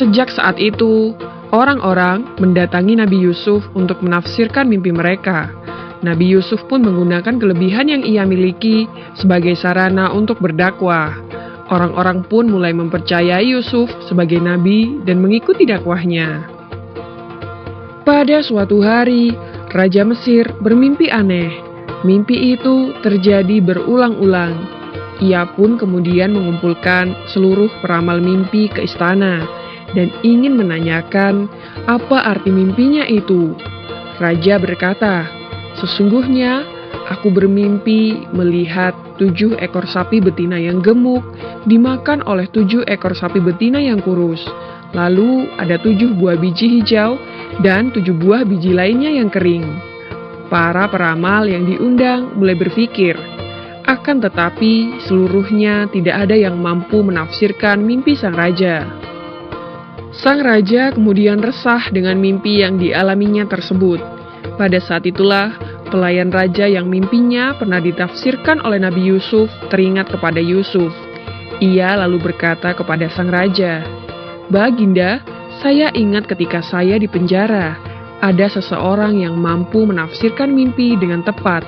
Sejak saat itu, orang-orang mendatangi Nabi Yusuf untuk menafsirkan mimpi mereka. Nabi Yusuf pun menggunakan kelebihan yang ia miliki sebagai sarana untuk berdakwah. Orang-orang pun mulai mempercayai Yusuf sebagai nabi dan mengikuti dakwahnya. Pada suatu hari, Raja Mesir bermimpi aneh. Mimpi itu terjadi berulang-ulang. Ia pun kemudian mengumpulkan seluruh peramal mimpi ke istana dan ingin menanyakan apa arti mimpinya itu. Raja berkata, "Sesungguhnya aku bermimpi melihat 7 ekor sapi betina yang gemuk dimakan oleh 7 ekor sapi betina yang kurus. Lalu ada 7 buah biji hijau dan 7 buah biji lainnya yang kering." Para peramal yang diundang mulai berpikir, akan tetapi seluruhnya tidak ada yang mampu menafsirkan mimpi sang raja. Sang raja kemudian resah dengan mimpi yang dialaminya tersebut. Pada saat itulah, pelayan raja yang mimpinya pernah ditafsirkan oleh Nabi Yusuf teringat kepada Yusuf. Ia lalu berkata kepada sang raja, "Baginda, saya ingat ketika saya di penjara, ada seseorang yang mampu menafsirkan mimpi dengan tepat.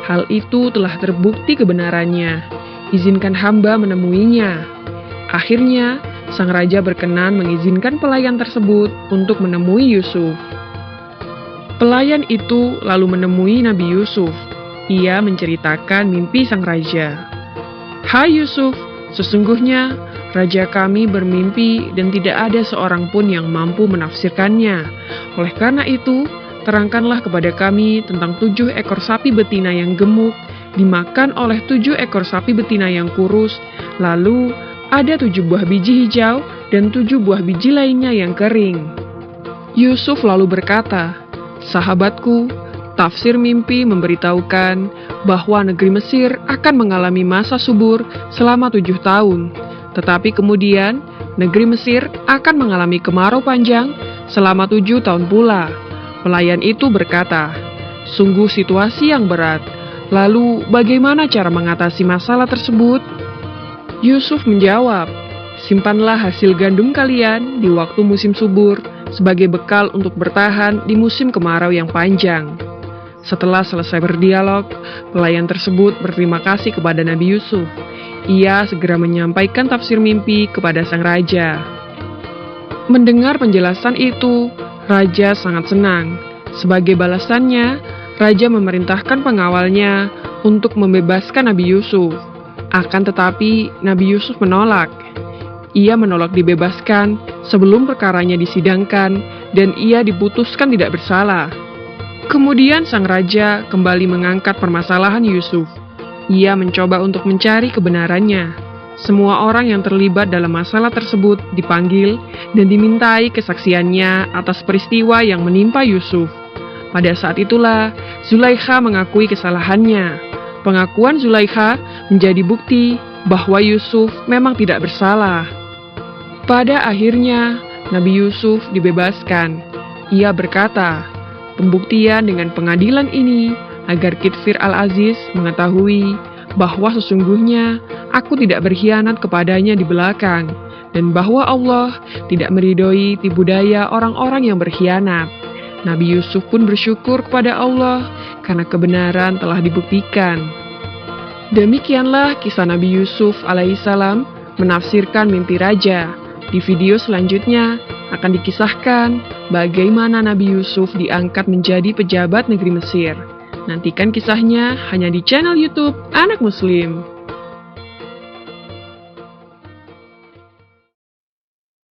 Hal itu telah terbukti kebenarannya. Izinkan hamba menemuinya." Akhirnya, sang raja berkenan mengizinkan pelayan tersebut untuk menemui Yusuf. Pelayan itu lalu menemui Nabi Yusuf. Ia menceritakan mimpi sang raja. "Hai Yusuf, sesungguhnya raja kami bermimpi dan tidak ada seorang pun yang mampu menafsirkannya. Oleh karena itu, terangkanlah kepada kami tentang 7 ekor sapi betina yang gemuk dimakan oleh 7 ekor sapi betina yang kurus, lalu ada 7 buah biji hijau dan 7 buah biji lainnya yang kering." Yusuf lalu berkata, "Sahabatku, tafsir mimpi memberitahukan bahwa negeri Mesir akan mengalami masa subur selama 7 tahun. Tetapi kemudian, negeri Mesir akan mengalami kemarau panjang selama 7 tahun pula." Pelayan itu berkata, "Sungguh situasi yang berat. Lalu bagaimana cara mengatasi masalah tersebut?" Yusuf menjawab, "Simpanlah hasil gandum kalian di waktu musim subur sebagai bekal untuk bertahan di musim kemarau yang panjang." Setelah selesai berdialog, pelayan tersebut berterima kasih kepada Nabi Yusuf. Ia segera menyampaikan tafsir mimpi kepada sang raja. Mendengar penjelasan itu, raja sangat senang. Sebagai balasannya, raja memerintahkan pengawalnya untuk membebaskan Nabi Yusuf. Akan tetapi, Nabi Yusuf menolak. Ia menolak dibebaskan sebelum perkaranya disidangkan dan ia diputuskan tidak bersalah. Kemudian sang raja kembali mengangkat permasalahan Yusuf. Ia mencoba untuk mencari kebenarannya. Semua orang yang terlibat dalam masalah tersebut dipanggil dan dimintai kesaksiannya atas peristiwa yang menimpa Yusuf. Pada saat itulah, Zulaikha mengakui kesalahannya. Pengakuan Zulaikha menjadi bukti bahwa Yusuf memang tidak bersalah. Pada akhirnya, Nabi Yusuf dibebaskan. Ia berkata, "Pembuktian dengan pengadilan ini agar Kitfir al-Aziz mengetahui bahwa sesungguhnya aku tidak berkhianat kepadanya di belakang, dan bahwa Allah tidak meridhoi tipu daya orang-orang yang berkhianat." Nabi Yusuf pun bersyukur kepada Allah karena kebenaran telah dibuktikan. Demikianlah kisah Nabi Yusuf alaihissalam menafsirkan mimpi raja. Di video selanjutnya akan dikisahkan bagaimana Nabi Yusuf diangkat menjadi pejabat negeri Mesir. Nantikan kisahnya hanya di channel YouTube Anak Muslim.